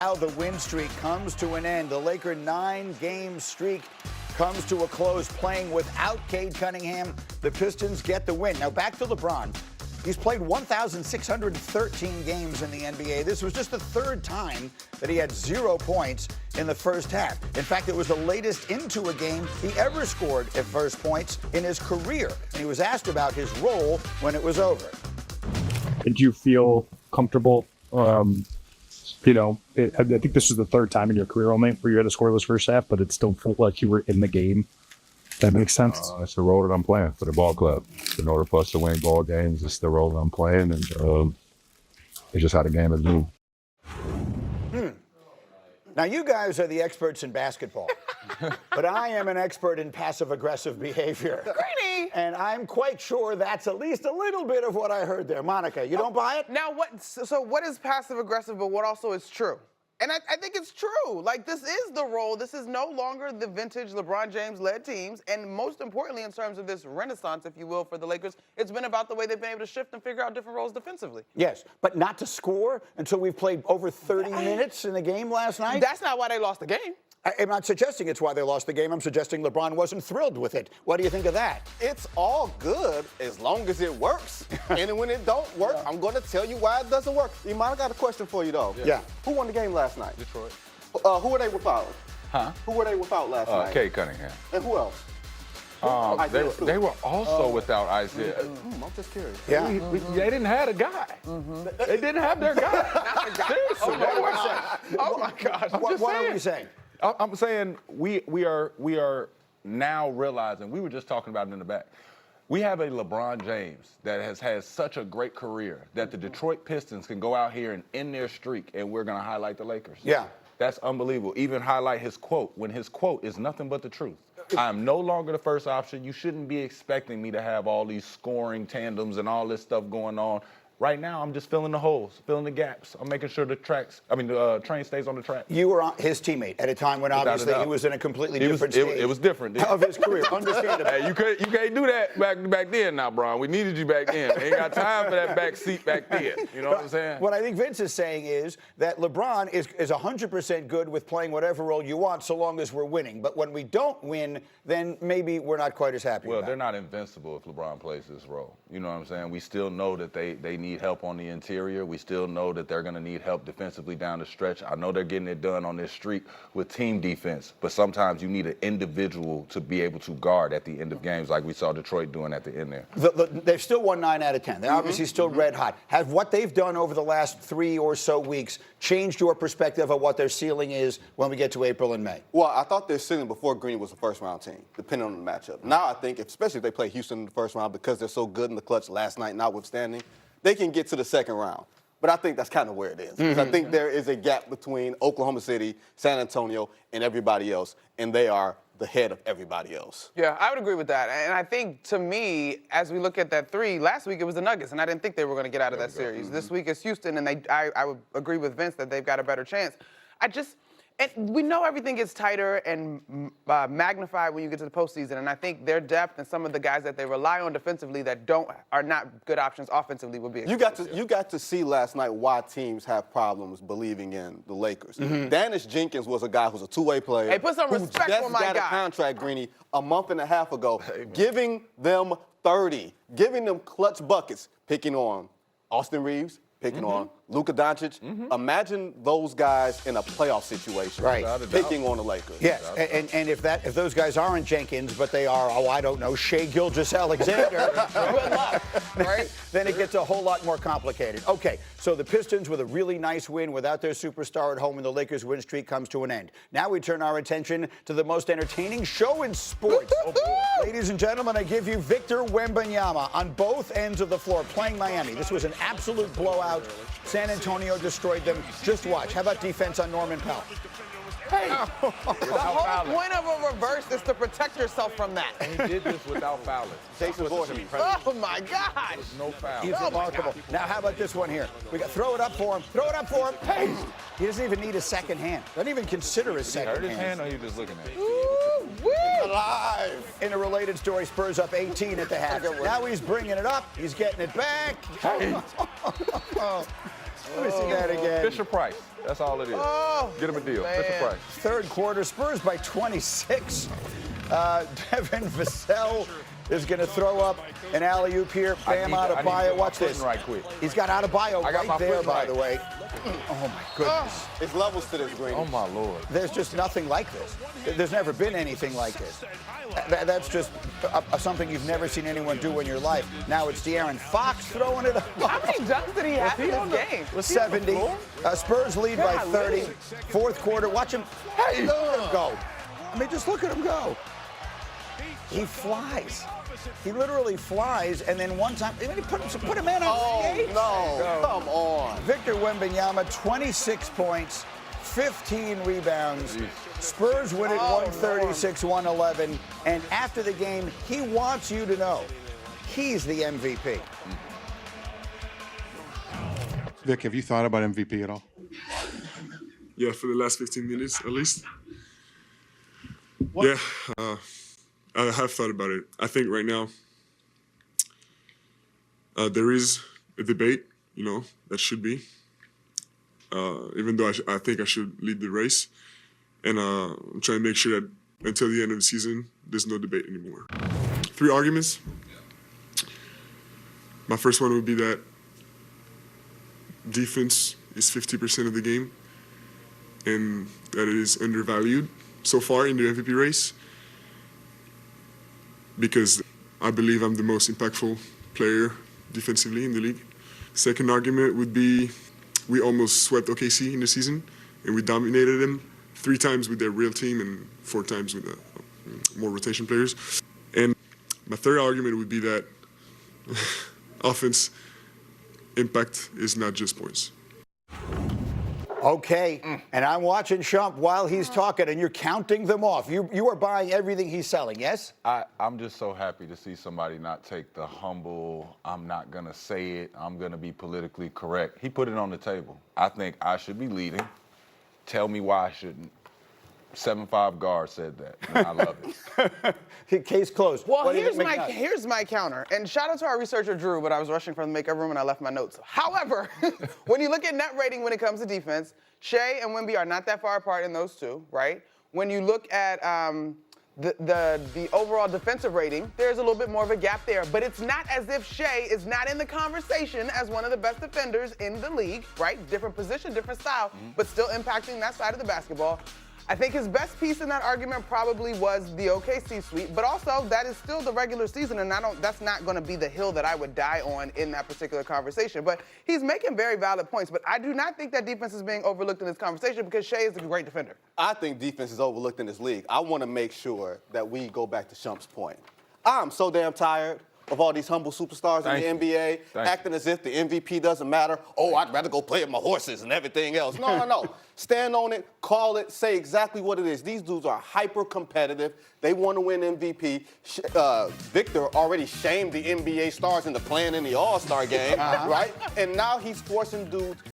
Now the win streak comes to an end. The Laker 9-game streak comes to a close, playing without Cade Cunningham. The Pistons get the win. Now back to LeBron. He's played 1,613 games in the NBA. This was just the third time that he had 0 points in the first half. In fact, it was the latest into a game he ever scored at first points in his career. And he was asked about his role when it was over. Did you feel comfortable? I think this was the third time in your career only where you had a scoreless first half, but it still felt like you were in the game. That makes sense. It's the role that I'm playing for the ball club. In order for us to win ball games, it's the role that I'm playing, and it's just how the game is moved. Now, you guys are the experts in basketball, but I am an expert in passive-aggressive behavior. Greeny! And I'm quite sure that's at least a little bit of what I heard there. Monica, you don't buy it? Now, what is passive-aggressive, but what also is true? And I think it's true. Like, this is the role. This is no longer the vintage LeBron James-led teams. And most importantly, in terms of this renaissance, if you will, for the Lakers, it's been about the way they've been able to shift and figure out different roles defensively. Yes, but not to score until we've played over 30 minutes in the game last night? That's not why they lost the game. I'm not suggesting it's why they lost the game. I'm suggesting LeBron wasn't thrilled with it. What do you think of that? It's all good as long as it works. And when it don't work, I'm going to tell you why it doesn't work. Iman, I got a question for you, though. Yeah. Who won the game last night? Detroit. Who were they without? Huh? Who were they without last night? Cade Cunningham. And who else? They were also without Isaiah. I'm just curious. Yeah. They didn't have a guy. They didn't have their guy. Seriously. Oh, my gosh. What are we saying? I'm saying we are now realizing, we were just talking about it in the back. We have a LeBron James that has had such a great career that the Detroit Pistons can go out here and end their streak, and we're going to highlight the Lakers. Yeah. That's unbelievable. Even highlight his quote, when his quote is nothing but the truth. I'm no longer the first option. You shouldn't be expecting me to have all these scoring tandems and all this stuff going on. Right now, I'm just filling the holes, filling the gaps. I'm making sure the train stays on the track. You were his teammate at a time when obviously he was in a completely different stage. It was different. Of his career, understandable. Hey, you can't do that back then now, Bron. We needed you back then. Ain't got time for that back seat back then. You know what I'm saying? What I think Vince is saying is that LeBron is 100% good with playing whatever role you want so long as we're winning. But when we don't win, then maybe we're not quite as happy Well, about they're not invincible if LeBron plays this role. You know what I'm saying? We still know that they need help on the interior. We still know that they're going to need help defensively down the stretch. I know they're getting it done on this streak with team defense, but sometimes you need an individual to be able to guard at the end of games like we saw Detroit doing at the end there. They've still won 9 out of 10. They're obviously still red hot. Have what they've done over the last 3 or so weeks changed your perspective of what their ceiling is when we get to April and May? Well, I thought their ceiling before Green was a first-round team, depending on the matchup. Now I think, especially if they play Houston in the first round, because they're so good in the clutch last night notwithstanding, they can get to the second round. But I think that's kind of where it is. Because I think there is a gap between Oklahoma City, San Antonio, and everybody else, and they are the head of everybody else. Yeah, I would agree with that. And I think, to me, as we look at that 3, last week it was the Nuggets, and I didn't think they were going to get out of that series. This week it's Houston, and I would agree with Vince that they've got a better chance. And we know everything gets tighter and magnified when you get to the postseason, and I think their depth and some of the guys that they rely on defensively that are not good options offensively would be exposed. You got to see last night why teams have problems believing in the Lakers. Dennis Jenkins was a guy who's a two-way player. Hey, put some respect on my guy. Who just got a contract, Greeny, a month and a half ago, giving them 30, giving them clutch buckets, picking on Austin Reeves, picking on Luka Doncic. Imagine those guys in a playoff situation, Right. picking on the Lakers. Yes, and if those guys aren't Jenkins, but they are, I don't know, Shea Gilgeous-Alexander, good luck, right? Then it gets a whole lot more complicated. Okay, so the Pistons with a really nice win without their superstar at home, and the Lakers' win streak comes to an end. Now we turn our attention to the most entertaining show in sports. Ladies and gentlemen, I give you Victor Wembanyama on both ends of the floor playing Miami. This was an absolute blowout. San Antonio destroyed them. Just watch. How about defense on Norman Powell? Hey, the whole point of a reverse is to protect yourself from that. He did this without fouling. Jason Voorhees. Oh, my gosh. No foul. He's remarkable. Now, how about this one here? Throw it up for him. Throw it up for him. Hey, he doesn't even need a second hand. Doesn't even consider his second Hurt his hand. hand, or he just looking at it? Alive. In a related story, Spurs up 18 at the half. Now he's bringing it up. He's getting it back. Let me see that again. Fisher Price. That's all it is. Oh, Get him a deal. man. Fisher Price. Third quarter, Spurs by 26. Devin Vassell is going to throw up an alley-oop here. Bam, I need to Adebayo. get my Watch this. footing right quick. He's got Adebayo I got my right there, footing by right. the way. Oh, my goodness. It's levels to this, Green. Oh, my Lord. There's just nothing like this. There's never been anything like this. That's just something you've never seen anyone do in your life. Now it's De'Aaron Fox throwing it up. How many dunks did he have in this game? 70. Spurs lead by 30. Fourth quarter. Watch him. Hey, look at him go. I mean, just look at him go. He flies. He literally flies, and then one time, put him in on Oh, no. Come on. Victor Wembanyama, 26 points, 15 rebounds. Spurs win it 136-111. And after the game, he wants you to know he's the MVP. Vic, have you thought about MVP at all? Yeah, for the last 15 minutes at least. Yeah, I have thought about it. I think right now there is a debate, that should be. Even though I think I should lead the race. And I'm trying to make sure that until the end of the season, there's no debate anymore. 3 arguments. My first one would be that defense is 50% of the game and that it is undervalued so far in the MVP race because I believe I'm the most impactful player defensively in the league. Second argument would be we almost swept OKC in the season and we dominated them 3 times with their real team and 4 times with more rotation players. And my third argument would be that offense impact is not just points. Okay, and I'm watching Shump while he's talking, and you're counting them off. You are buying everything he's selling, yes? I'm just so happy to see somebody not take the humble, I'm not going to say it, I'm going to be politically correct. He put it on the table. I think I should be leading. Tell me why I shouldn't. 7'5" guard said that, and I love it. Case closed. Well, What do you here's think, here's my counter. And shout out to our researcher, Drew, but I was rushing from the makeup room and I left my notes. However, when you look at net rating when it comes to defense, Shea and Wemby are not that far apart in those two, right? When you look at the overall defensive rating, there's a little bit more of a gap there. But it's not as if Shea is not in the conversation as one of the best defenders in the league, right? Different position, different style, but still impacting that side of the basketball. I think his best piece in that argument probably was the OKC sweep, but also that is still the regular season, and that's not going to be the hill that I would die on in that particular conversation. But he's making very valid points, but I do not think that defense is being overlooked in this conversation because Shea is a great defender. I think defense is overlooked in this league. I want to make sure that we go back to Shump's point. I'm so damn tired of all these humble superstars in the NBA acting as if the MVP doesn't matter. Oh, I'd rather go play with my horses and everything else. No. Stand on it, call it, say exactly what it is. These dudes are hyper competitive. They want to win MVP. Victor already shamed the NBA stars into playing in the All-Star game, right? And now he's forcing dudes